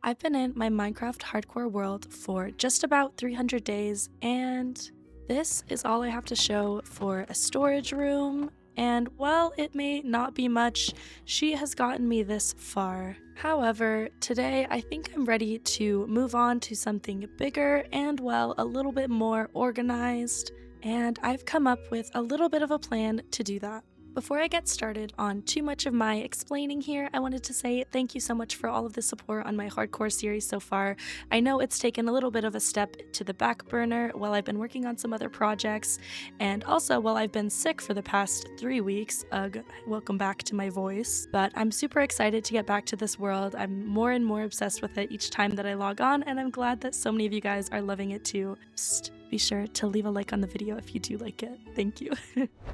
I've been in my Minecraft hardcore world for just about 300 days, and this is all I have to show for a storage room. And while it may not be much, she has gotten me this far. However, today I think I'm ready to move on to something bigger and, well, a little bit more organized. And I've come up with a little bit of a plan to do that. Before I get started on too much of my explaining here, I wanted to say thank you so much for all of the support on my hardcore series so far. I know it's taken a little bit of a step to the back burner while I've been working on some other projects, and also while I've been sick for the past 3 weeks. Ugh, welcome back to my voice. But I'm super excited to get back to this world. I'm more and more obsessed with it each time that I log on, and I'm glad that so many of you guys are loving it too. Psst, be sure to leave a like on the video if you do like it. Thank you.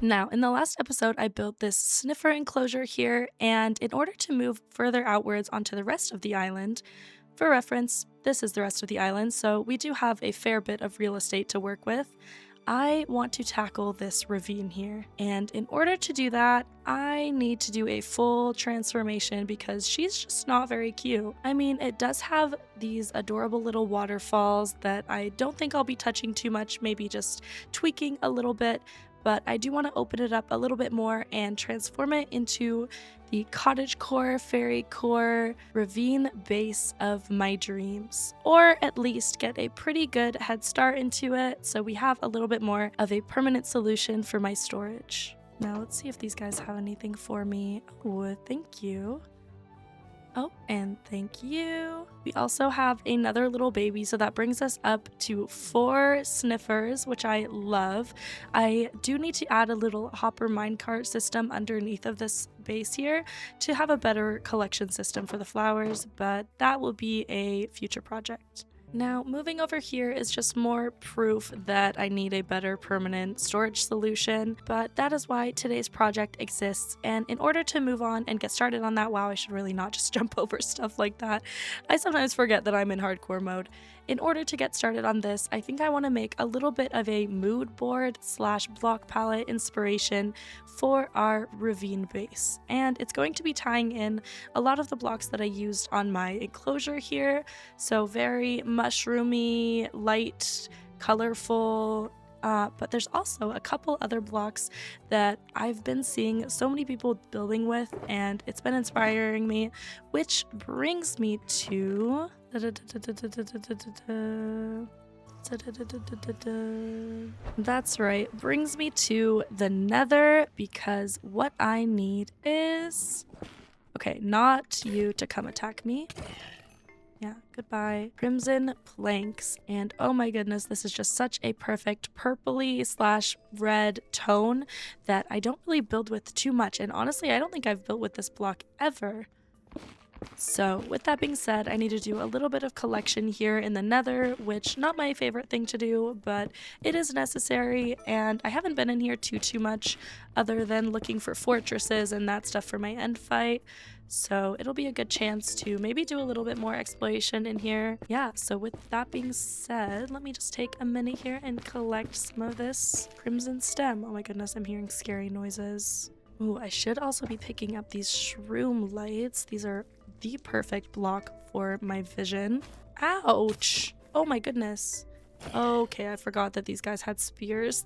Now, in the last episode, I built this sniffer enclosure here, and in order to move further outwards onto the rest of the island, for reference, this is the rest of the island, so we do have a fair bit of real estate to work with. I want to tackle this ravine here, and in order to do that, I need to do a full transformation because she's just not very cute. I mean, it does have these adorable little waterfalls that I don't think I'll be touching too much, maybe just tweaking a little bit, but I do want to open it up a little bit more and transform it into the cottagecore, fairycore, ravine base of my dreams. Or at least get a pretty good head start into it so we have a little bit more of a permanent solution for my storage. Now let's see if these guys have anything for me. Oh, thank you. Oh, and thank you. We also have another little baby, so that brings us up to 4 sniffers, which I love. I do need to add a little hopper minecart system underneath of this base here to have a better collection system for the flowers, but that will be a future project. Now, moving over here is just more proof that I need a better permanent storage solution, but that is why today's project exists. And in order to move on and get started on that, wow, I should really not just jump over stuff like that. I sometimes forget that I'm in hardcore mode. In order to get started on this, I think I want to make a little bit of a mood board slash block palette inspiration for our ravine base. And it's going to be tying in a lot of the blocks that I used on my enclosure here. So very mushroomy, light, colorful, but there's also a couple other blocks that I've been seeing so many people building with, and it's been inspiring me, which brings me to... That's right, brings me to the nether, because what I need is... Okay, not you to come attack me. Yeah, goodbye. Crimson planks, and oh my goodness, this is just such a perfect purpley slash red tone that I don't really build with too much, and honestly, I don't think I've built with this block ever. So with that being said, I need to do a little bit of collection here in the nether, which not my favorite thing to do, but it is necessary, and I haven't been in here too much other than looking for fortresses and that stuff for my end fight. So it'll be a good chance to maybe do a little bit more exploration in here. Yeah, so with that being said, let me just take a minute here and collect some of this crimson stem. Oh my goodness, I'm hearing scary noises. Ooh, I should also be picking up these shroom lights. These are the perfect block for my vision. Ouch! Oh my goodness. Okay, I forgot that these guys had spears.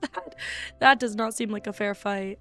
That does not seem like a fair fight.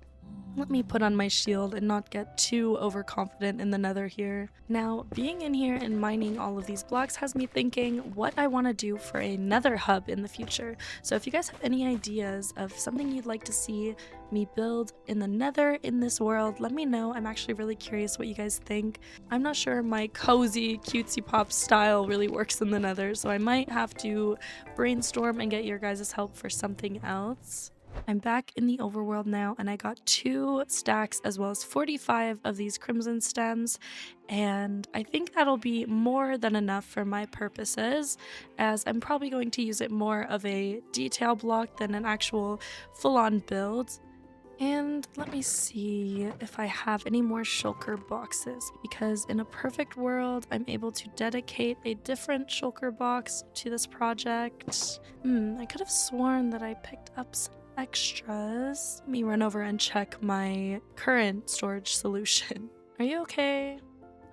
Let me put on my shield and not get too overconfident in the nether here. Now, being in here and mining all of these blocks has me thinking what I want to do for a nether hub in the future. So if you guys have any ideas of something you'd like to see me build in the nether in this world, let me know. I'm actually really curious what you guys think. I'm not sure my cozy cutesy pop style really works in the nether, so I might have to brainstorm and get your guys' help for something else. I'm back in the overworld now, and I got 2 stacks as well as 45 of these crimson stems, and I think that'll be more than enough for my purposes, as I'm probably going to use it more of a detail block than an actual full-on build. And let me see if I have any more shulker boxes, because in a perfect world, I'm able to dedicate a different shulker box to this project. I could have sworn that I picked up some extras. Let me run over and check my current storage solution. Are you okay?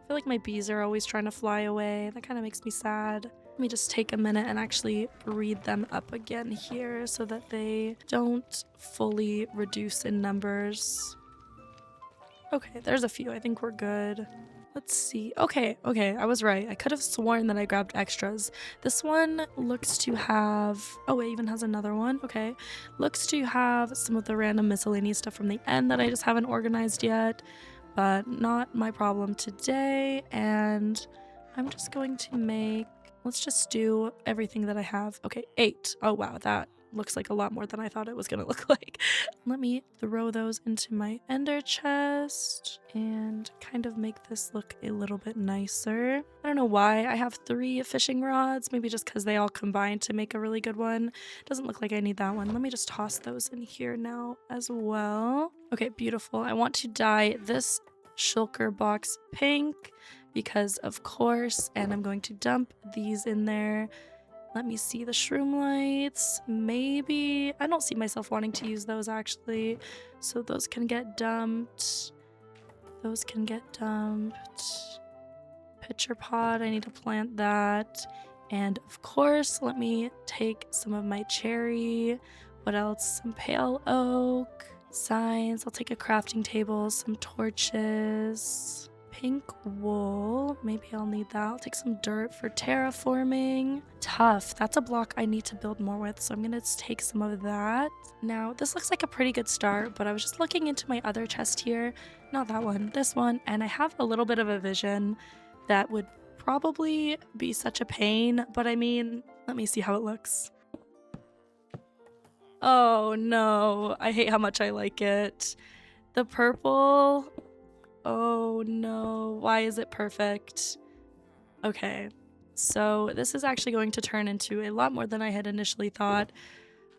feel like my bees are always trying to fly away. That kind of makes me sad. Let me just take a minute and actually breed them up again here so that they don't fully reduce in numbers. Okay, there's a few. I think we're good. Let's see. Okay, I was right. I could have sworn that I grabbed extras. This one looks to have... Oh, it even has another one. Okay. Looks to have some of the random miscellaneous stuff from the end that I just haven't organized yet, but not my problem today. And I'm just going to make... Let's just do everything that I have. Okay, 8. Oh, wow, that looks like a lot more than I thought it was gonna look like. Let me throw those into my ender chest and kind of make this look a little bit nicer. I don't know why I have 3 fishing rods, maybe just because they all combine to make a really good one. Doesn't look like I need that one. Let me just toss those in here now as well. Okay, beautiful. I want to dye this shulker box pink because of course, and I'm going to dump these in there. Let me see the shroom lights. Maybe. I don't see myself wanting to use those actually. So those can get dumped. Those can get dumped. Pitcher pod. I need to plant that. And of course, let me take some of my cherry. What else? Some pale oak. Signs. I'll take a crafting table. Some torches. Pink wool. Maybe I'll need that. I'll take some dirt for terraforming. Tough. That's a block I need to build more with, so I'm gonna take some of that. Now, this looks like a pretty good start, but I was just looking into my other chest here. Not that one, this one, and I have a little bit of a vision that would probably be such a pain, but I mean, let me see how it looks. Oh no, I hate how much I like it. The purple... Oh no, why is it perfect? Okay, so this is actually going to turn into a lot more than I had initially thought.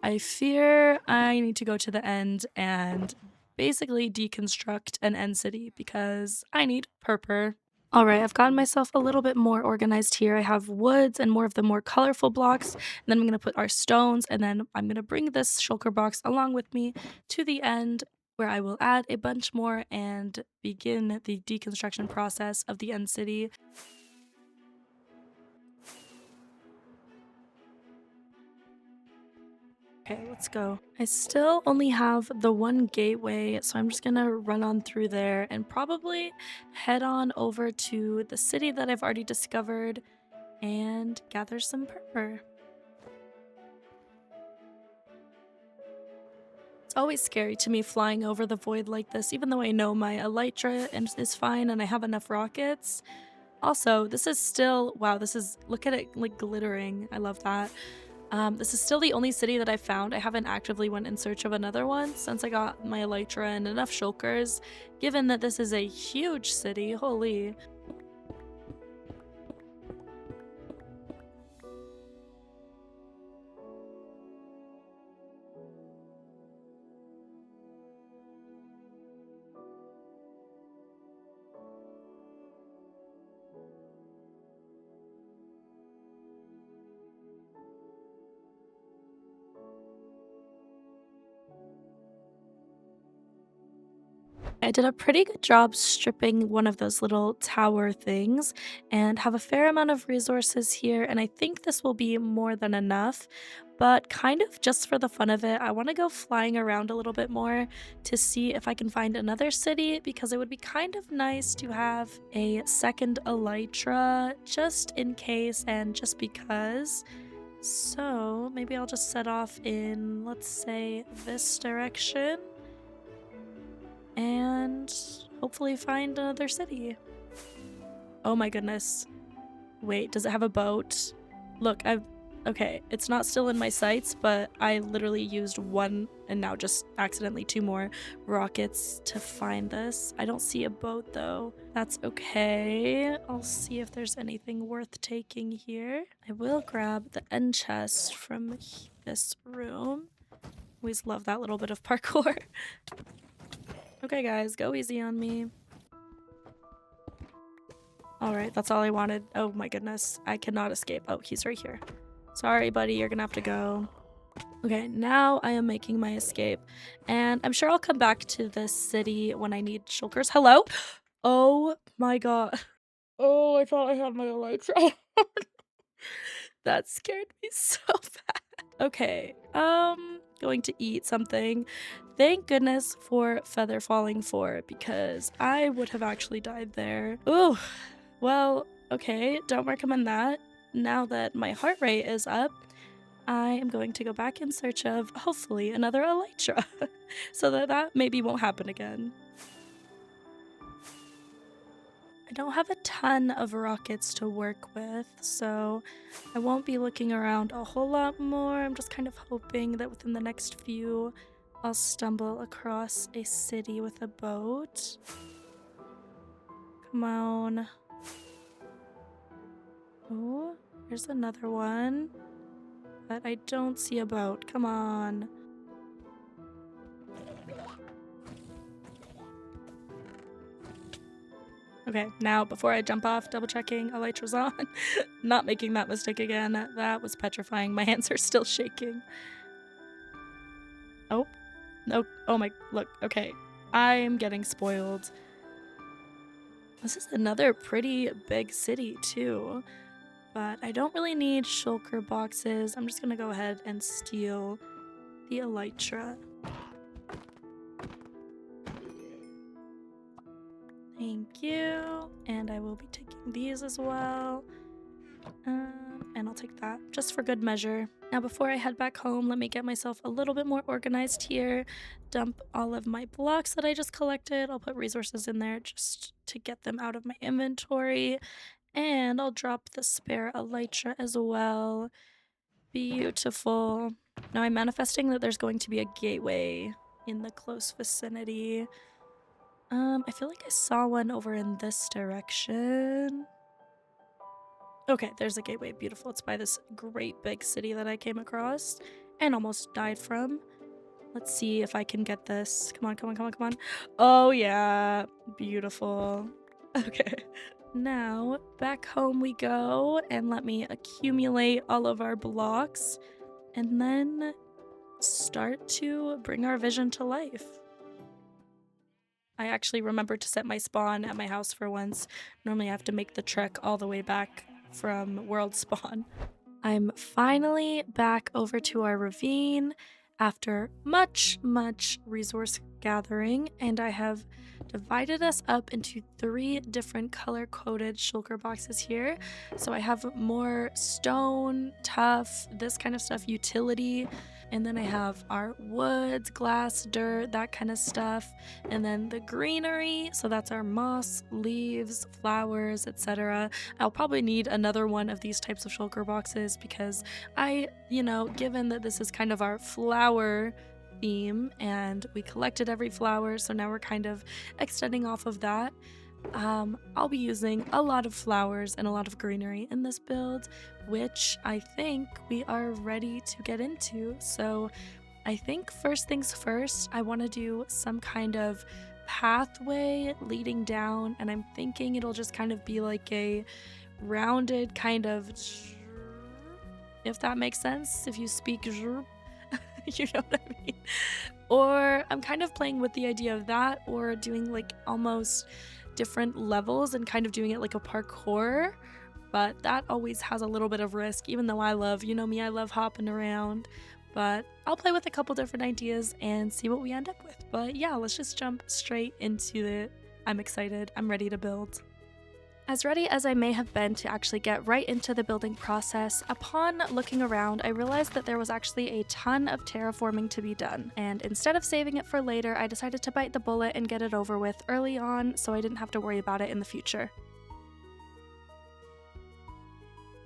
I fear I need to go to the end and basically deconstruct an end city because I need purple. All right, I've gotten myself a little bit more organized here. I have woods and more of the more colorful blocks, and then I'm going to put our stones, and then I'm going to bring this shulker box along with me to the end where I will add a bunch more and begin the deconstruction process of the end city. Okay, let's go. I still only have the one gateway, so I'm just gonna run on through there and probably head on over to the city that I've already discovered and gather some purple. It's always scary to me flying over the void like this, even though I know my elytra is fine and I have enough rockets. Also, this is still, wow, this is, look at it like glittering. I love that. This is still the only city that I found. I haven't actively went in search of another one since I got my elytra and enough shulkers, given that this is a huge city. Holy. I did a pretty good job stripping one of those little tower things and have a fair amount of resources here, and I think this will be more than enough. But kind of just for the fun of it, I want to go flying around a little bit more to see if I can find another city because it would be kind of nice to have a second elytra just in case and just because. So maybe I'll just set off in, let's say, this direction and hopefully find another city. Oh my goodness. Wait, does it have a boat? Look, okay, it's not still in my sights, but I literally used one and now just accidentally 2 more rockets to find this. I don't see a boat though. That's okay. I'll see if there's anything worth taking here. I will grab the end chest from this room. Always love that little bit of parkour. Okay guys, go easy on me. Alright, that's all I wanted. Oh my goodness, I cannot escape. Oh, he's right here. Sorry buddy, you're gonna have to go. Okay, now I am making my escape. And I'm sure I'll come back to this city when I need shulkers. Hello? Oh my god. Oh, I thought I had my elytra. That scared me so bad. Okay, going to eat something. Thank goodness for feather falling 4 because I would have actually died there. Ooh, well, okay, don't recommend that. Now that my heart rate is up, I am going to go back in search of hopefully another elytra so that that maybe won't happen again. I don't have a ton of rockets to work with, so I won't be looking around a whole lot more. I'm just kind of hoping that within the next few, I'll stumble across a city with a boat. Come on. Oh, there's another one, but I don't see a boat. Come on. Okay, now before I jump off, double checking elytra's on. Not making that mistake again. That was petrifying. My hands are still shaking. Oh, no. Oh my, look, okay. I'm getting spoiled. This is another pretty big city too, but I don't really need shulker boxes. I'm just gonna go ahead and steal the elytra. Thank you. And I will be taking these as well. And I'll take that just for good measure. Now, before I head back home, let me get myself a little bit more organized here. Dump all of my blocks that I just collected. I'll put resources in there just to get them out of my inventory. And I'll drop the spare elytra as well. Beautiful. Now, I'm manifesting that there's going to be a gateway in the close vicinity. I feel like I saw one over in this direction. Okay, there's a gateway. Beautiful. It's by this great big city that I came across and almost died from. Let's see if I can get this. Come on, come on, come on, come on. Oh, yeah. Beautiful. Okay. Now, back home we go, and let me accumulate all of our blocks and then start to bring our vision to life. I actually remembered to set my spawn at my house for once. Normally I have to make the trek all the way back from world spawn. I'm finally back over to our ravine after much resource gathering, and I have divided us up into 3 different color-coded shulker boxes here. So I have more stone, tough, this kind of stuff, utility, and then I have our woods, glass, dirt, that kind of stuff, and then the greenery, so that's our moss, leaves, flowers, etc. I'll probably need another one of these types of shulker boxes because given that this is kind of our flower theme and we collected every flower, so now we're kind of extending off of that. I'll be using a lot of flowers and a lot of greenery in this build, which I think we are ready to get into. So I think first things first, I want to do some kind of pathway leading down, and I'm thinking it'll just kind of be like a rounded kind of, if that makes sense, if you speak you know what I mean? Or I'm kind of playing with the idea of that, or doing like almost different levels and kind of doing it like a parkour, but that always has a little bit of risk, even though I love, you know me, I love hopping around. But I'll play with a couple different ideas and see what we end up with. But yeah, let's just jump straight into it. I'm excited. I'm ready to build. As ready as I may have been to actually get right into the building process, upon looking around, I realized that there was actually a ton of terraforming to be done. And instead of saving it for later, I decided to bite the bullet and get it over with early on so I didn't have to worry about it in the future.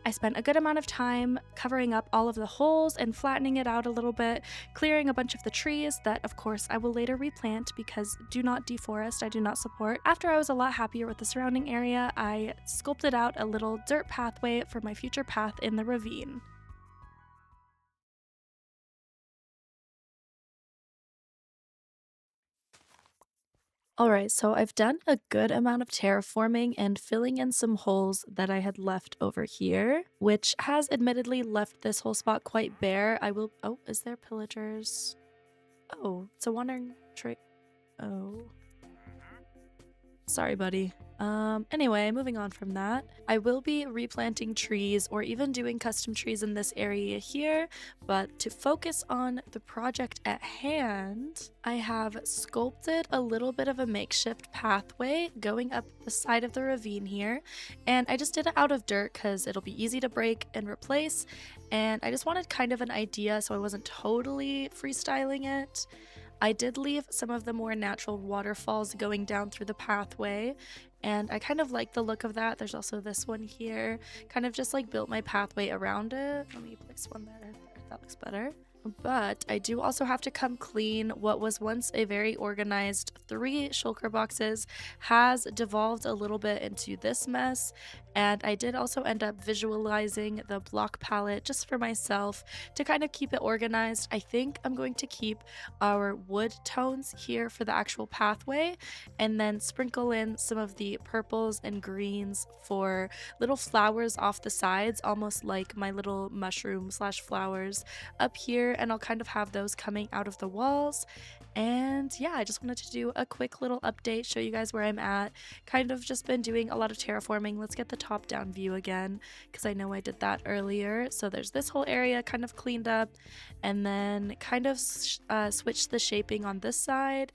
I spent a good amount of time covering up all of the holes and flattening it out a little bit, clearing a bunch of the trees that, of course, I will later replant because do not deforest, I do not support. After I was a lot happier with the surrounding area, I sculpted out a little dirt pathway for my future path in the ravine. Alright, so I've done a good amount of terraforming and filling in some holes that I had left over here, which has admittedly left this whole spot quite bare. Oh, is there pillagers? Oh, it's a wandering tree. Oh. Sorry, buddy. Anyway, moving on from that, I will be replanting trees or even doing custom trees in this area here, but to focus on the project at hand, I have sculpted a little bit of a makeshift pathway going up the side of the ravine here, and I just did it out of dirt because it'll be easy to break and replace, and I just wanted kind of an idea so I wasn't totally freestyling it. I did leave some of the more natural waterfalls going down through the pathway, and I kind of like the look of that. There's also this one here. Kind of just like built my pathway around it. Let me place one there. That looks better. But I do also have to come clean. What was once a very organized 3 shulker boxes has devolved a little bit into this mess. And I did also end up visualizing the block palette just for myself to kind of keep it organized. I think I'm going to keep our wood tones here for the actual pathway and then sprinkle in some of the purples and greens for little flowers off the sides, almost like my little mushroom slash flowers up here, and I'll kind of have those coming out of the walls. And yeah, I just wanted to do a quick little update, show you guys where I'm at. Kind of just been doing a lot of terraforming. Let's get the top down view again because I know I did that earlier. So there's this whole area kind of cleaned up, and then kind of switched the shaping on this side.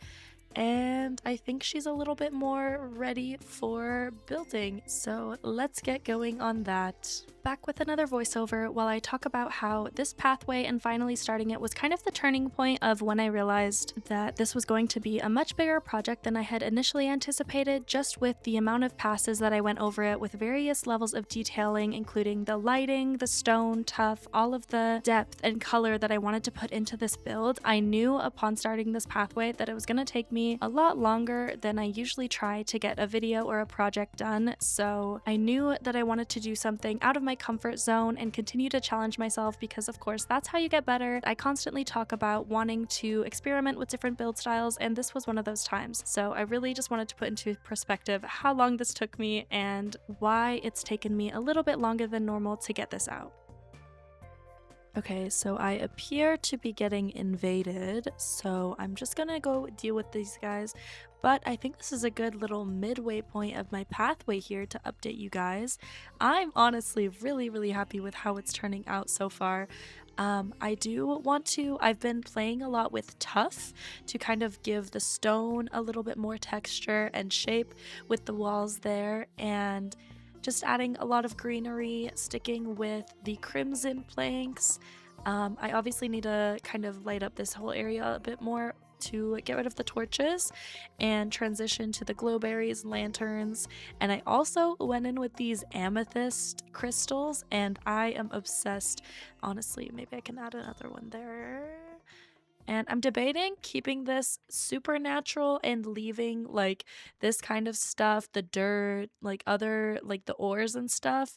And I think she's a little bit more ready for building, so let's get going on that. Back with another voiceover while I talk about how this pathway and finally starting it was kind of the turning point of when I realized that this was going to be a much bigger project than I had initially anticipated, just with the amount of passes that I went over it with various levels of detailing, including the lighting, the stone, tuff, all of the depth and color that I wanted to put into this build. I knew upon starting this pathway that it was going to take me a lot longer than I usually try to get a video or a project done, so I knew that I wanted to do something out of my comfort zone and continue to challenge myself because of course that's how you get better. I constantly talk about wanting to experiment with different build styles, and this was one of those times. So I really just wanted to put into perspective how long this took me and why it's taken me a little bit longer than normal to get this out. Okay, so I appear to be getting invaded, so I'm just gonna go deal with these guys, but I think this is a good little midway point of my pathway here to update you guys. I'm honestly really happy with how it's turning out so far. I've been playing a lot with tuff to kind of give the stone a little bit more texture and shape with the walls there, and just adding a lot of greenery, sticking with the crimson planks. I obviously need to kind of light up this whole area a bit more to get rid of the torches and transition to the glowberries, lanterns, and I also went in with these amethyst crystals and I am obsessed. Honestly, maybe I can add another one there. And I'm debating keeping this supernatural and leaving like this kind of stuff, the dirt, like other, like the ores and stuff.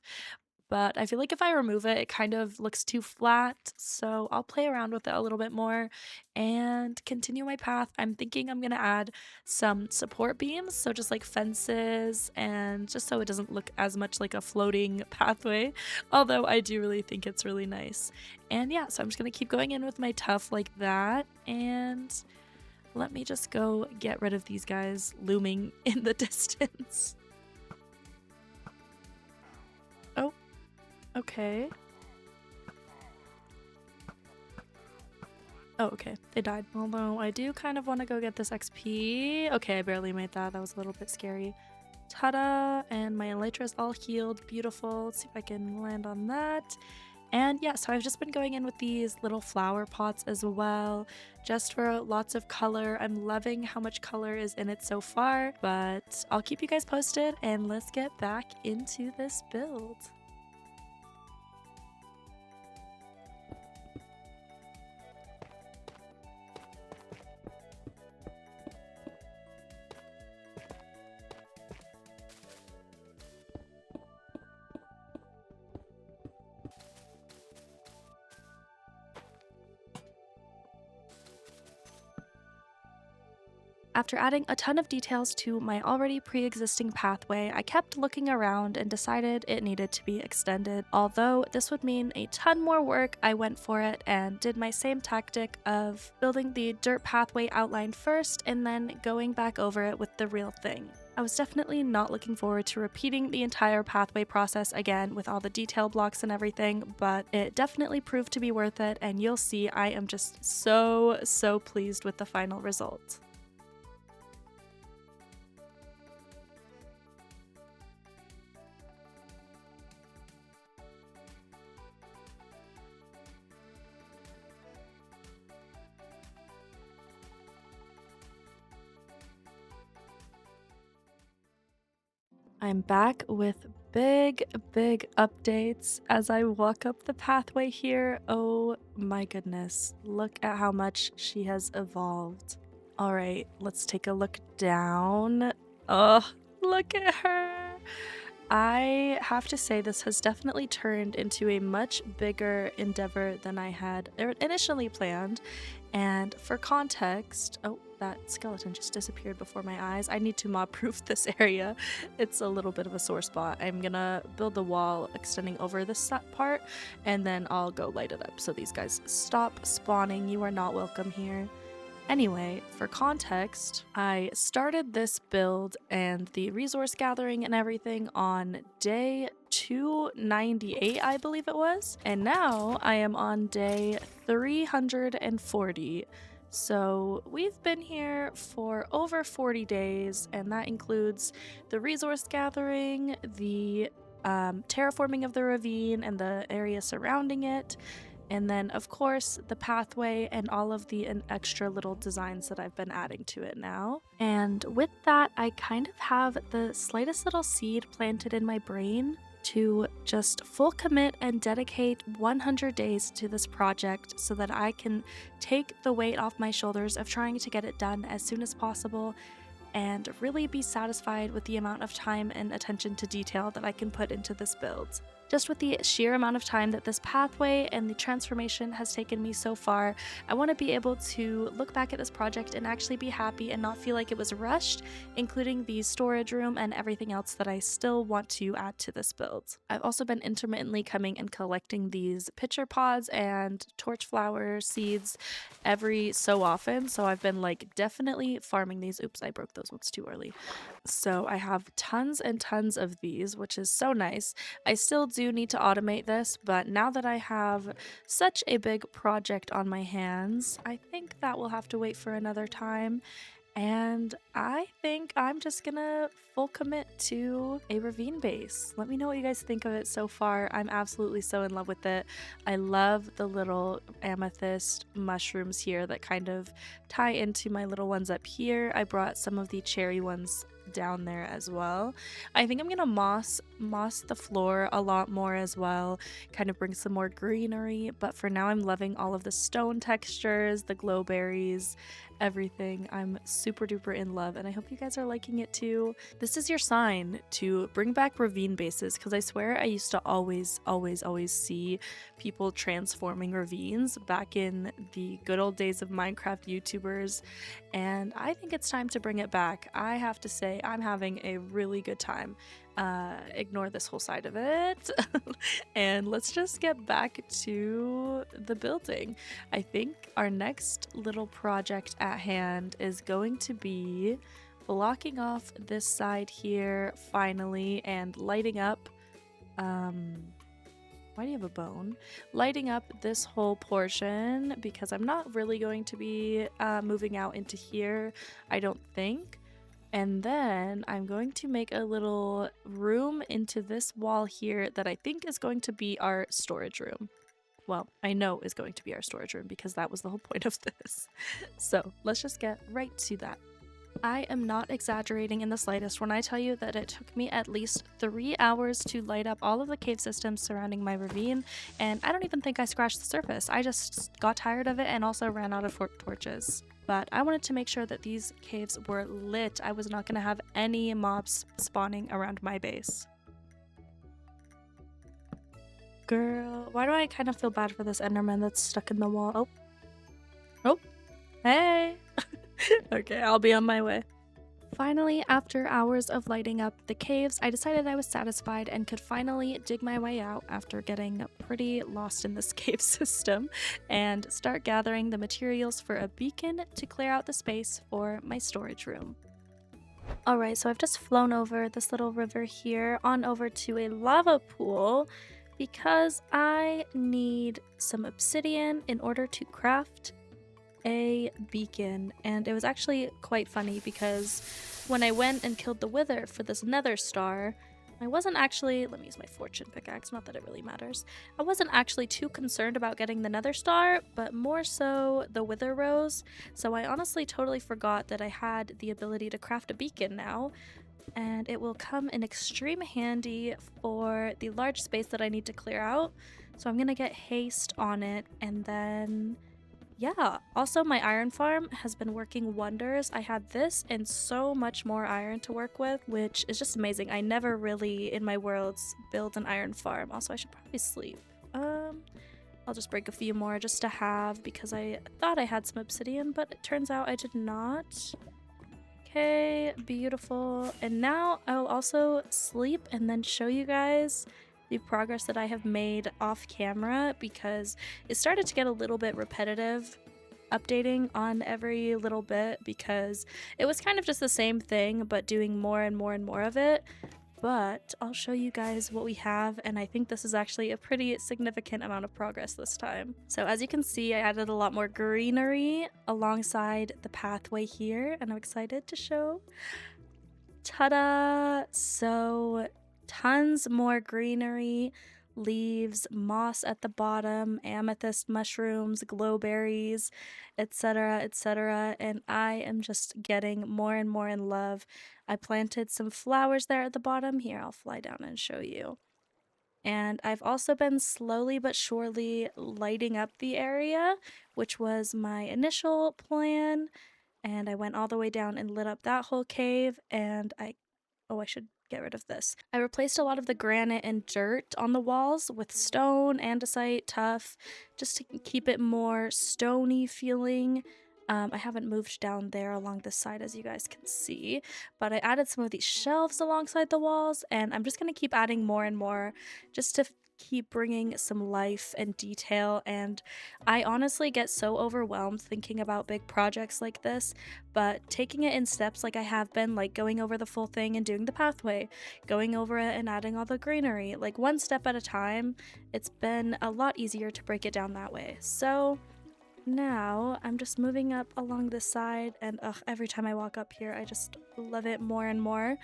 But I feel like if I remove it, it kind of looks too flat. So I'll play around with it a little bit more and continue my path. I'm thinking I'm going to add some support beams. So just like fences, and just so it doesn't look as much like a floating pathway. Although I do really think it's really nice. And yeah, so I'm just going to keep going in with my tuff like that. And let me just go get rid of these guys looming in the distance. Oh. Okay. Oh, okay. They died. Although I do kind of want to go get this XP. Okay, I barely made that. That was a little bit scary. Ta-da! And my elytra is all healed. Beautiful. Let's see if I can land on that. And yeah, so I've just been going in with these little flower pots as well, just for lots of color. I'm loving how much color is in it so far, but I'll keep you guys posted, and let's get back into this build. After adding a ton of details to my already pre-existing pathway, I kept looking around and decided it needed to be extended. Although this would mean a ton more work, I went for it and did my same tactic of building the dirt pathway outline first and then going back over it with the real thing. I was definitely not looking forward to repeating the entire pathway process again with all the detail blocks and everything, but it definitely proved to be worth it, and you'll see I am just so pleased with the final result. I'm back with big updates as I walk up the pathway here. Oh my goodness, look at how much she has evolved. All right, let's take a look down. Oh, look at her. I have to say this has definitely turned into a much bigger endeavor than I had initially planned. And for context, oh, that skeleton just disappeared before my eyes. I need to mob-proof this area. It's a little bit of a sore spot. I'm gonna build the wall extending over this part, and then I'll go light it up so these guys stop spawning. You are not welcome here. Anyway, for context, I started this build and the resource gathering and everything on day 298, I believe it was, and now I am on day 340. So we've been here for over 40 days, and that includes the resource gathering, the terraforming of the ravine and the area surrounding it, and then, of course, the pathway and all of the extra little designs that I've been adding to it now. And with that, I kind of have the slightest little seed planted in my brain to just full commit and dedicate 100 days to this project so that I can take the weight off my shoulders of trying to get it done as soon as possible and really be satisfied with the amount of time and attention to detail that I can put into this build. Just with the sheer amount of time that this pathway and the transformation has taken me so far, I want to be able to look back at this project and actually be happy and not feel like it was rushed, including the storage room and everything else that I still want to add to this build. I've also been intermittently coming and collecting these pitcher pods and torch flower seeds every so often, so I've been like definitely farming these. Oops, I broke those ones too early. So I have tons and tons of these, which is so nice. I still do need to automate this, but now that I have such a big project on my hands, I think that will have to wait for another time. And I think I'm just gonna full commit to a ravine base. Let me know what you guys think of it so far. I'm absolutely so in love with it. I love the little amethyst mushrooms here that kind of tie into my little ones up here. I brought some of the cherry ones down there as well. I think I'm gonna moss the floor a lot more as well, kind of bring some more greenery, but for now I'm loving all of the stone textures, the glowberries, everything. I'm super duper in love, and I hope you guys are liking it too. This is your sign to bring back ravine bases, because I swear I used to always see people transforming ravines back in the good old days of Minecraft YouTubers, and I think it's time to bring it back. I have to say I'm having a really good time. Ignore this whole side of it and let's just get back to the building. I think our next little project at hand is going to be blocking off this side here finally and lighting up why do you have a bone? Lighting up this whole portion, because I'm not really going to be moving out into here, I don't think. And then I'm going to make a little room into this wall here that I think is going to be our storage room. Well, I know is going to be our storage room because that was the whole point of this. So let's just get right to that. I am not exaggerating in the slightest when I tell you that it took me at least 3 hours to light up all of the cave systems surrounding my ravine, and I don't even think I scratched the surface. I just got tired of it and also ran out of torches. But I wanted to make sure that these caves were lit. I was not going to have any mobs spawning around my base. Girl, why do I kind of feel bad for this enderman that's stuck in the wall? Oh, hey. Okay, I'll be on my way. Finally, after hours of lighting up the caves, I decided I was satisfied and could finally dig my way out after getting pretty lost in this cave system and start gathering the materials for a beacon to clear out the space for my storage room. Alright, so I've just flown over this little river here on over to a lava pool because I need some obsidian in order to craft a beacon. And it was actually quite funny because when I went and killed the wither for this nether star, I wasn't actually, let me use my fortune pickaxe, not that it really matters. I wasn't actually too concerned about getting the nether star, but more so the wither rose. So I honestly totally forgot that I had the ability to craft a beacon now, and it will come in extreme handy for the large space that I need to clear out. So I'm gonna get haste on it, and then yeah, also my iron farm has been working wonders. I had this and so much more iron to work with, which is just amazing. I never really in my worlds build an iron farm. Also, I should probably sleep. I'll just break a few more just to have because I thought I had some obsidian, but it turns out I did not. Okay, beautiful. And now I'll also sleep and then show you guys the progress that I have made off camera because it started to get a little bit repetitive updating on every little bit because it was kind of just the same thing but doing more and more and more of it. But I'll show you guys what we have, and I think this is actually a pretty significant amount of progress this time. So as you can see, I added a lot more greenery alongside the pathway here, and I'm excited to show. Ta-da! So tons more greenery, leaves, moss at the bottom, amethyst mushrooms, glowberries, etc., etc. And I am just getting more and more in love. I planted some flowers there at the bottom. Here, I'll fly down and show you. And I've also been slowly but surely lighting up the area, which was my initial plan. And I went all the way down and lit up that whole cave, and I should get rid of this. I replaced a lot of the granite and dirt on the walls with stone, andesite, tuff, just to keep it more stony feeling. I haven't moved down there along this side as you guys can see, but I added some of these shelves alongside the walls, and I'm just going to keep adding more and more just to keep bringing some life and detail. And I honestly get so overwhelmed thinking about big projects like this, but taking it in steps like I have been, like going over the full thing and doing the pathway, going over it and adding all the greenery, like one step at a time, it's been a lot easier to break it down that way. So now I'm just moving up along this side, and every time I walk up here I just love it more and more.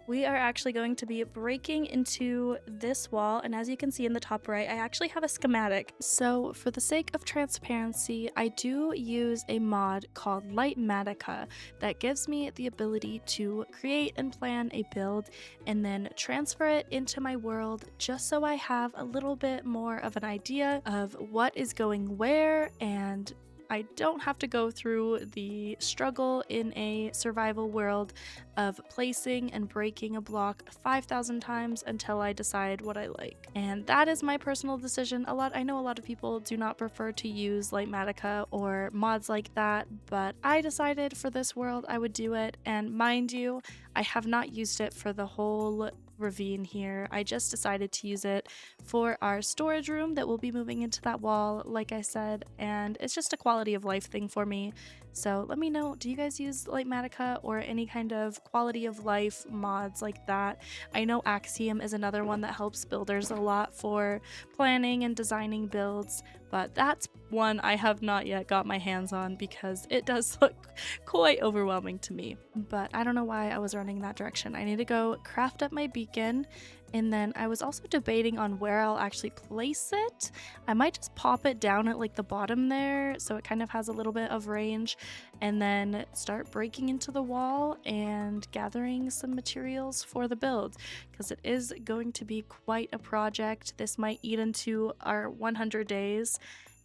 We are actually going to be breaking into this wall, and as you can see in the top right, I actually have a schematic. So for the sake of transparency, I do use a mod called Lightmatica that gives me the ability to create and plan a build and then transfer it into my world just so I have a little bit more of an idea of what is going where, and I don't have to go through the struggle in a survival world of placing and breaking a block 5,000 times until I decide what I like. And that is my personal decision. I know a lot of people do not prefer to use Lightmatica or mods like that, but I decided for this world I would do it. And mind you, I have not used it for the whole ravine here. I just decided to use it for our storage room that will be moving into that wall, like I said, and it's just a quality of life thing for me. So let me know, do you guys use Lightmatica or any kind of quality of life mods like that? I know Axiom is another one that helps builders a lot for planning and designing builds, but that's one I have not yet got my hands on because it does look quite overwhelming to me. But I don't know why I was running that direction. I need to go craft up my beacon, and then I was also debating on where I'll actually place it. I might just pop it down at like the bottom there so it kind of has a little bit of range, and then start breaking into the wall and gathering some materials for the build because it is going to be quite a project. This might eat into our 100 days.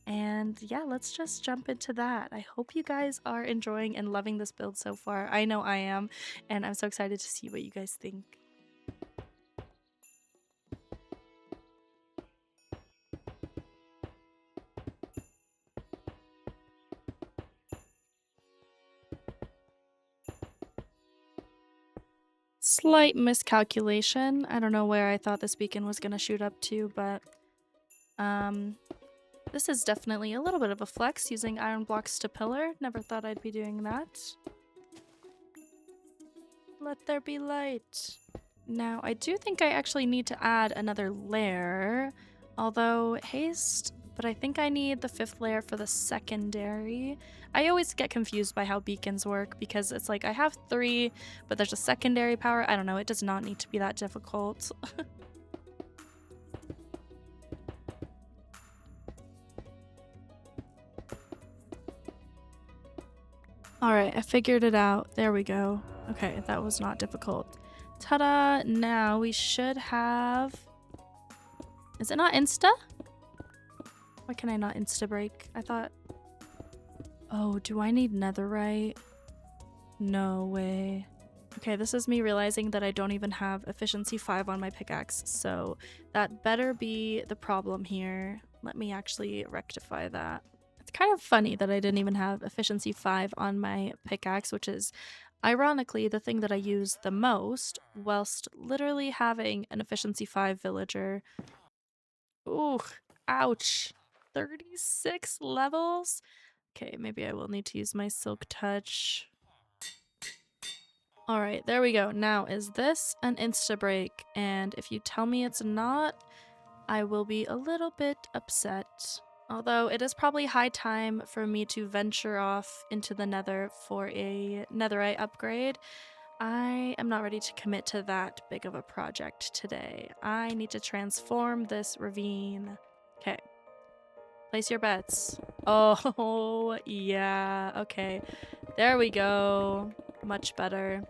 And yeah, let's just jump into that. I hope you guys are enjoying and loving this build so far. I know I am, and I'm so excited to see what you guys think. Slight miscalculation. I don't know where I thought this beacon was gonna shoot up to, but this is definitely a little bit of a flex using iron blocks to pillar. Never thought I'd be doing that. Let there be light. Now, I do think I actually need to add another layer, although haste, but I think I need the 5th layer for the secondary. I always get confused by how beacons work because it's like I have 3, but there's a secondary power. I don't know, it does not need to be that difficult. Alright, I figured it out. There we go. Okay, that was not difficult. Ta-da! Now we should have... Is it not insta? Why can I not insta break? I thought... Oh, do I need netherite? No way. Okay, this is me realizing that I don't even have efficiency 5 on my pickaxe, so that better be the problem here. Let me actually rectify that. It's kind of funny that I didn't even have efficiency 5 on my pickaxe, which is ironically the thing that I use the most, whilst literally having an efficiency 5 villager. Ooh, ouch. 36 levels? Okay, maybe I will need to use my silk touch. Alright, there we go. Now, is this an insta break? And if you tell me it's not, I will be a little bit upset. Although it is probably high time for me to venture off into the nether for a netherite upgrade. I am not ready to commit to that big of a project today. I need to transform this ravine. Okay. Place your bets. Oh, yeah. Okay. There we go. Much better.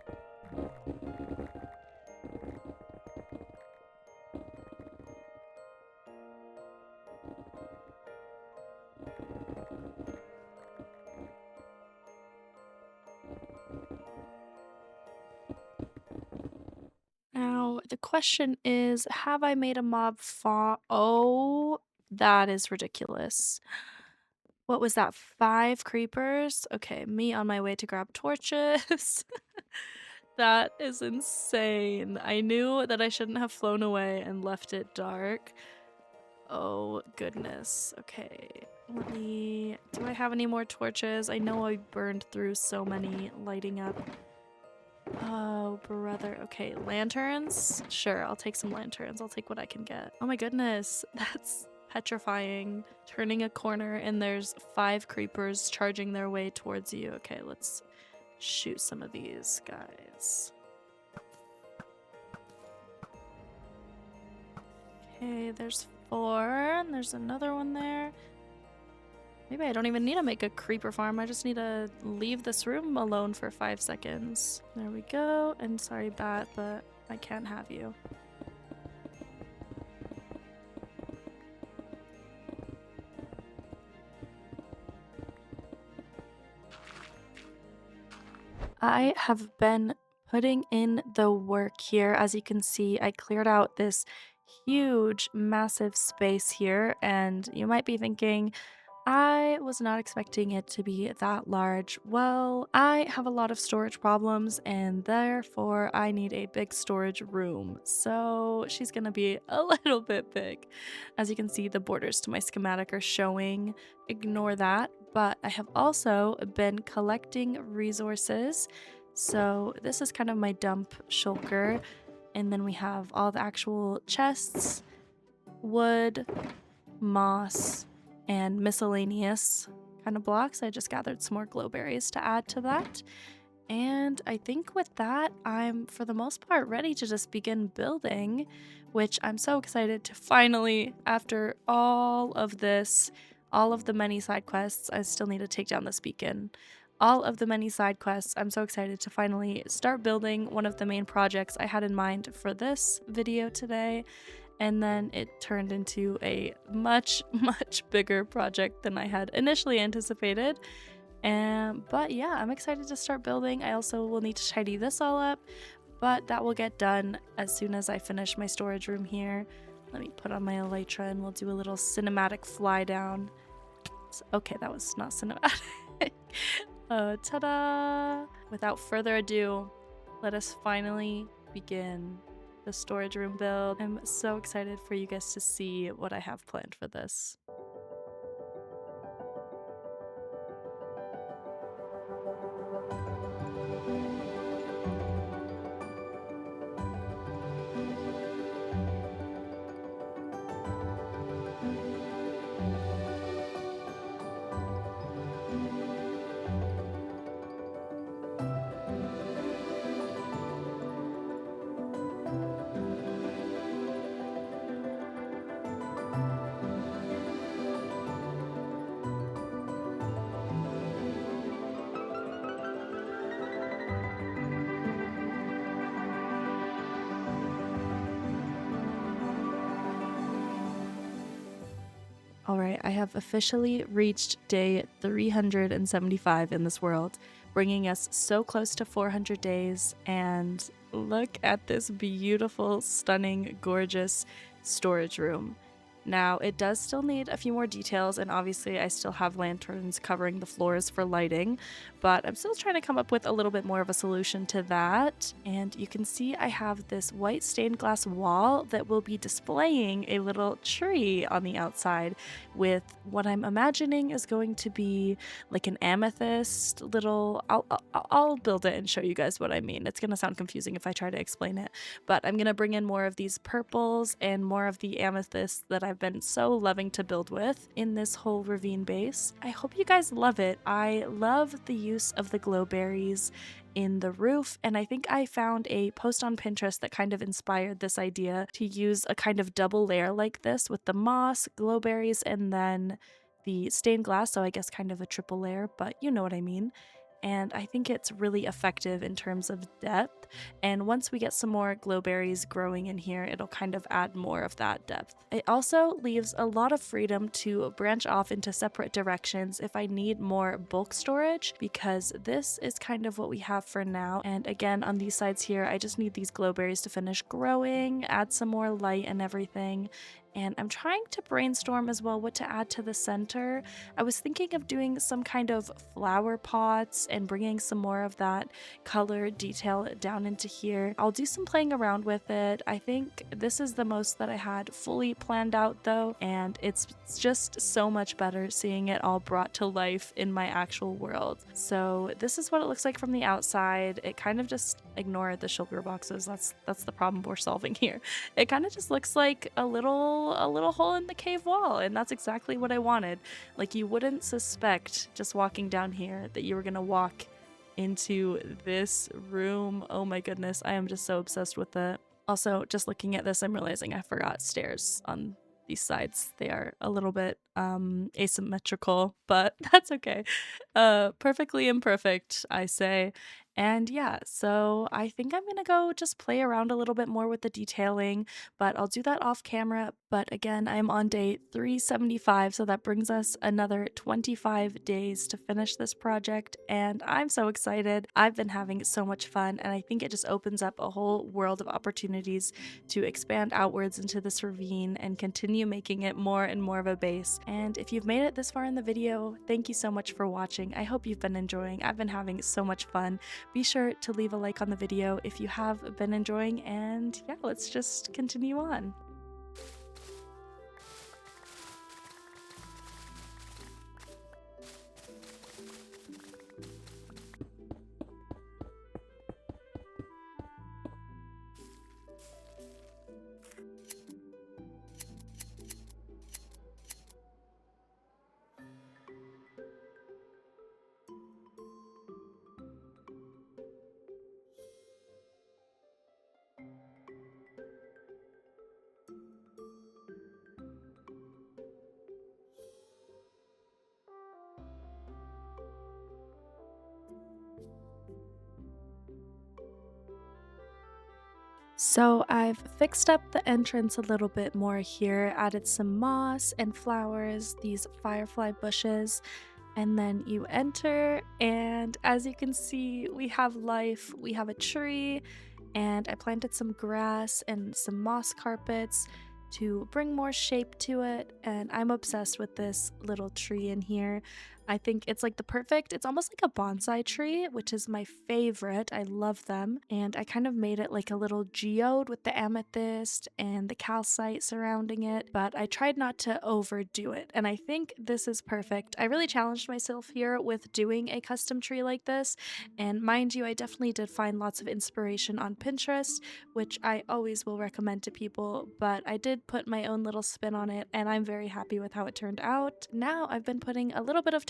Now, the question is, have I made a mob farm? Oh, that is ridiculous. What was that? 5 creepers? Okay, me on my way to grab torches. That is insane. I knew that I shouldn't have flown away and left it dark. Oh, goodness. Okay, let me... Do I have any more torches? I know I burned through so many lighting up. Oh, brother. Okay, lanterns? Sure, I'll take some lanterns. I'll take what I can get. Oh my goodness, that's petrifying. Turning a corner and there's 5 creepers charging their way towards you. Okay, let's shoot some of these guys. Okay, there's 4, and there's another one there. Maybe I don't even need to make a creeper farm. I just need to leave this room alone for 5 seconds. There we go. And sorry, bat, but I can't have you. I have been putting in the work here. As you can see, I cleared out this huge, massive space here, and you might be thinking, I was not expecting it to be that large. Well, I have a lot of storage problems and therefore I need a big storage room. So she's gonna be a little bit big. As you can see, the borders to my schematic are showing. Ignore that. But I have also been collecting resources. So this is kind of my dump shulker. And then we have all the actual chests, wood, moss, and miscellaneous kind of blocks. I just gathered some more glowberries to add to that. And I think with that, I'm for the most part ready to just begin building, which I'm so excited to finally, after all of this, all of the many side quests, I still need to take down this beacon. All of the many side quests, I'm so excited to finally start building one of the main projects I had in mind for this video today. And then it turned into a much, much bigger project than I had initially anticipated. But yeah, I'm excited to start building. I also will need to tidy this all up, but that will get done as soon as I finish my storage room here. Let me put on my elytra and we'll do a little cinematic fly down. Okay, that was not cinematic. Ta-da! Without further ado, let us finally begin the storage room build. I'm so excited for you guys to see what I have planned for this. All right, I have officially reached day 375 in this world, bringing us so close to 400 days. And look at this beautiful, stunning, gorgeous storage room. Now, it does still need a few more details, and obviously, I still have lanterns covering the floors for lighting, but I'm still trying to come up with a little bit more of a solution to that. And you can see I have this white stained glass wall that will be displaying a little tree on the outside with what I'm imagining is going to be like an amethyst little. I'll build it and show you guys what I mean. It's gonna sound confusing if I try to explain it, but I'm gonna bring in more of these purples and more of the amethysts that I've been so loving to build with in this whole ravine base. I hope you guys love it. I love the use of the glowberries in the roof, and I think I found a post on Pinterest that kind of inspired this idea to use a kind of double layer like this with the moss, glowberries, and then the stained glass, so I guess kind of a triple layer, but you know what I mean. And I think it's really effective in terms of depth. And once we get some more glowberries growing in here, it'll kind of add more of that depth. It also leaves a lot of freedom to branch off into separate directions if I need more bulk storage, because this is kind of what we have for now. And again, on these sides here, I just need these glowberries to finish growing, add some more light and everything. And I'm trying to brainstorm as well what to add to the center. I was thinking of doing some kind of flower pots and bringing some more of that color detail down into here. I'll do some playing around with it. I think this is the most that I had fully planned out though, and it's just so much better seeing it all brought to life in my actual world. So this is what it looks like from the outside. It kind of just ignore the sugar boxes. That's the problem we're solving here. It kind of just looks like a little hole in the cave wall, and that's exactly what I wanted. Like, you wouldn't suspect just walking down here that you were gonna walk into this room. Oh my goodness, I am just so obsessed with it. Also, just looking at this, I'm realizing I forgot stairs on these sides. They are a little bit asymmetrical, but that's okay. Perfectly imperfect, I say. And yeah, so I think I'm gonna go just play around a little bit more with the detailing, but I'll do that off camera. But again, I'm on day 375, so that brings us another 25 days to finish this project, and I'm so excited. I've been having so much fun, and I think it just opens up a whole world of opportunities to expand outwards into this ravine and continue making it more and more of a base. And if you've made it this far in the video, thank you so much for watching. I hope you've been enjoying. I've been having so much fun. Be sure to leave a like on the video if you have been enjoying, and yeah, let's just continue on. So I've fixed up the entrance a little bit more here, added some moss and flowers, these firefly bushes, and then you enter, and as you can see, we have life. We have a tree, and I planted some grass and some moss carpets to bring more shape to it, and I'm obsessed with this little tree in here. I think it's like it's almost like a bonsai tree, which is my favorite. I love them. And I kind of made it like a little geode with the amethyst and the calcite surrounding it, but I tried not to overdo it. And I think this is perfect. I really challenged myself here with doing a custom tree like this. And mind you, I definitely did find lots of inspiration on Pinterest, which I always will recommend to people, but I did put my own little spin on it, and I'm very happy with how it turned out. Now I've been putting a bit of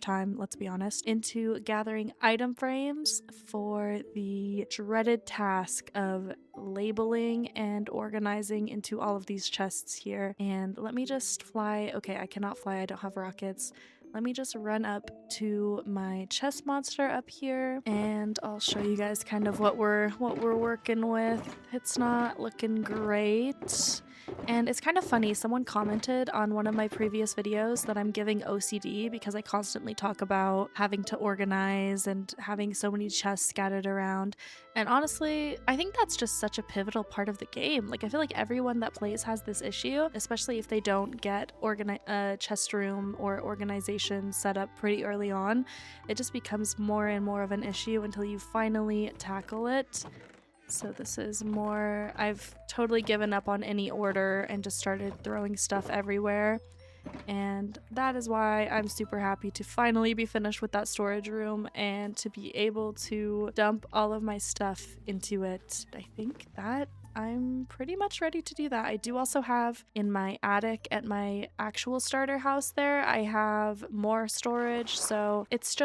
time, let's be honest, into gathering item frames for the dreaded task of labeling and organizing into all of these chests here. And let me just fly. Okay, I cannot fly, I don't have rockets. Let me just run up to my chest monster up here, and I'll show you guys kind of what we're working with. It's not looking great. And it's kind of funny, someone commented on one of my previous videos that I'm giving OCD because I constantly talk about having to organize and having so many chests scattered around. And honestly, I think that's just such a pivotal part of the game. Like, I feel like everyone that plays has this issue, especially if they don't get a chest room or organization set up pretty early on. It just becomes more and more of an issue until you finally tackle it. So this is more, I've totally given up on any order and just started throwing stuff everywhere. And that is why I'm super happy to finally be finished with that storage room and to be able to dump all of my stuff into it. I think that I'm pretty much ready to do that. I do also have in my attic at my actual starter house there, I have more storage, so it's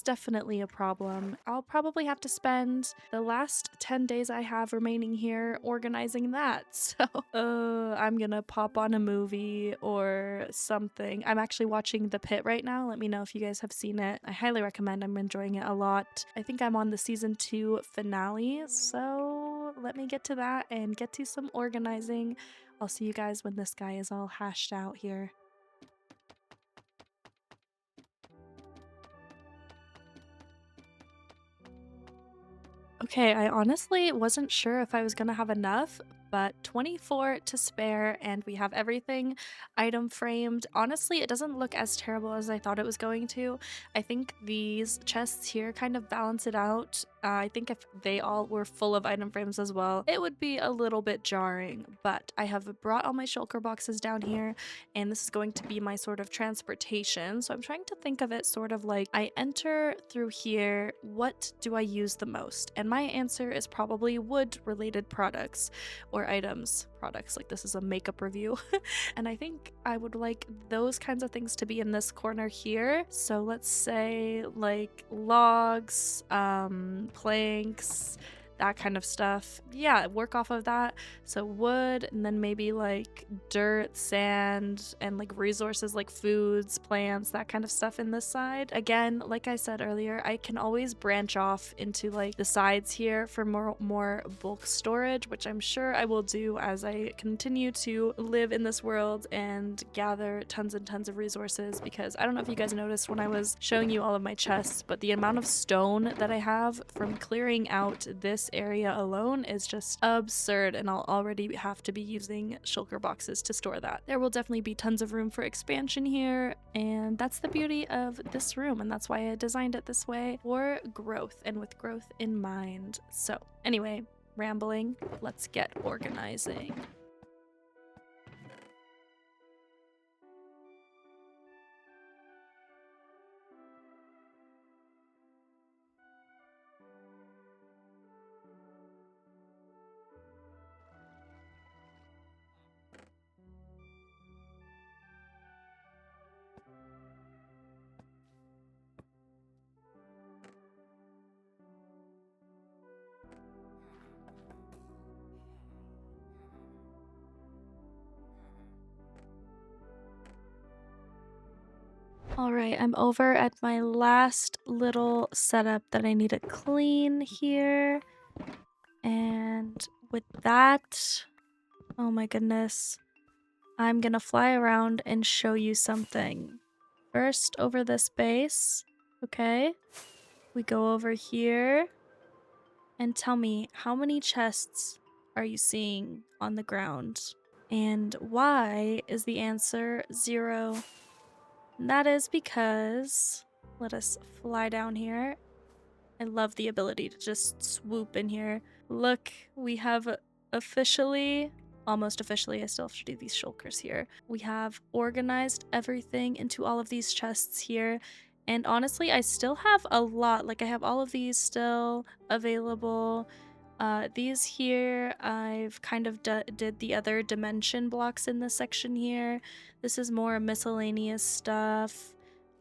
definitely a problem. I'll probably have to spend the last 10 days I have remaining here organizing that. So I'm gonna pop on a movie or something. I'm actually watching The Pit right now. Let me know if you guys have seen it. I highly recommend. I'm enjoying it a lot. I think I'm on the season 2 finale, so let me get to that and get to some organizing. I'll see you guys when this guy is all hashed out here. Okay, I honestly wasn't sure if I was gonna have enough, but 24 to spare, and we have everything item framed. Honestly, it doesn't look as terrible as I thought it was going to. I think these chests here kind of balance it out. I think if they all were full of item frames as well, it would be a little bit jarring, but I have brought all my shulker boxes down here, and this is going to be my sort of transportation. So I'm trying to think of it sort of like I enter through here, what do I use the most? And my answer is probably wood related products or items. Products, like this is a makeup review. And I think I would like those kinds of things to be in this corner here. So let's say like logs, planks, that kind of stuff. Yeah, work off of that. So wood, and then maybe like dirt, sand, and like resources like foods, plants, that kind of stuff in this side. Again, like I said earlier, I can always branch off into like the sides here for more bulk storage, which I'm sure I will do as I continue to live in this world and gather tons and tons of resources. Because I don't know if you guys noticed when I was showing you all of my chests, but the amount of stone that I have from clearing out this area alone is just absurd, and I'll already have to be using shulker boxes to store that. There will definitely be tons of room for expansion here, and that's the beauty of this room, and that's why I designed it this way, for growth and with growth in mind. So anyway, rambling, let's get organizing. Alright, I'm over at my last little setup that I need to clean here. And with that, oh my goodness, I'm gonna fly around and show you something. First, over this base, okay? We go over here, and tell me, how many chests are you seeing on the ground? And why is the answer 0? And that is because, let us fly down here. I love the ability to just swoop in here. Look, we have officially, almost officially, I still have to do these shulkers here. We have organized everything into all of these chests here. And honestly, I still have a lot. Like, I have all of these still available. These here, I've kind of did the other dimension blocks in this section here. This is more miscellaneous stuff.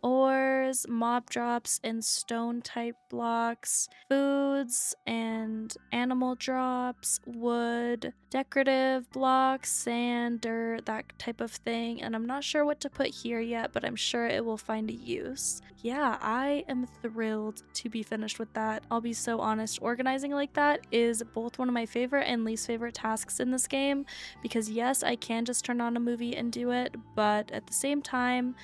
ores, mob drops, and stone type blocks, foods and animal drops, wood, decorative blocks, sand, dirt, that type of thing. And I'm not sure what to put here yet, but I'm sure it will find a use. Yeah, I am thrilled to be finished with that. I'll be so honest, organizing like that is both one of my favorite and least favorite tasks in this game because yes, I can just turn on a movie and do it, but at the same time,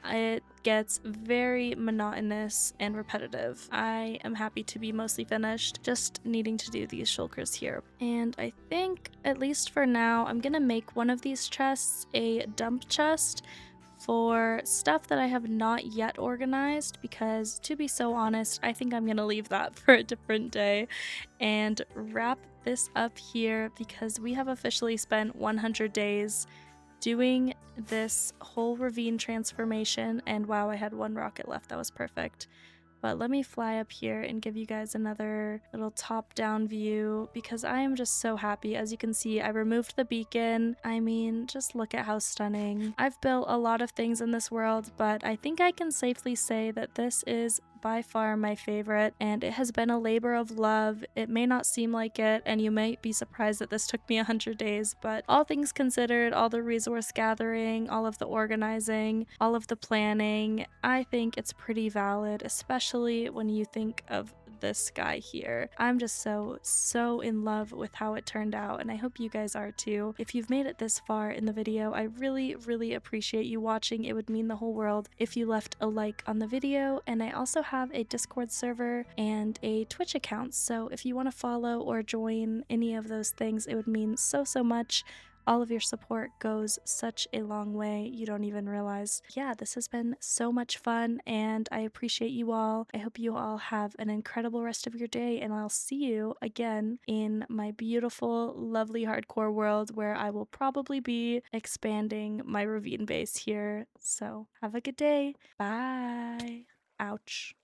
it gets very monotonous and repetitive. I am happy to be mostly finished, just needing to do these shulkers here. And I think, at least for now, I'm gonna make one of these chests a dump chest for stuff that I have not yet organized because, to be so honest, I think I'm gonna leave that for a different day and wrap this up here because we have officially spent 100 days doing this whole ravine transformation. And wow, I had one rocket left. That was perfect. But let me fly up here and give you guys another little top-down view because I am just so happy. As you can see, I removed the beacon. I mean, just look at how stunning. I've built a lot of things in this world, but I think I can safely say that this is by far my favorite, and it has been a labor of love. It may not seem like it, and you might be surprised that this took me 100 days, but all things considered, all the resource gathering, all of the organizing, all of the planning, I think it's pretty valid, especially when you think of this guy here. I'm just so in love with how it turned out, and I hope you guys are too. If you've made it this far in the video, I really appreciate you watching. It would mean the whole world if you left a like on the video, and I also have a Discord server and a Twitch account, so if you want to follow or join any of those things, it would mean so much. All of your support goes such a long way, you don't even realize. Yeah, this has been so much fun, and I appreciate you all. I hope you all have an incredible rest of your day, and I'll see you again in my beautiful, lovely hardcore world where I will probably be expanding my ravine base here. So have a good day. Bye. Ouch.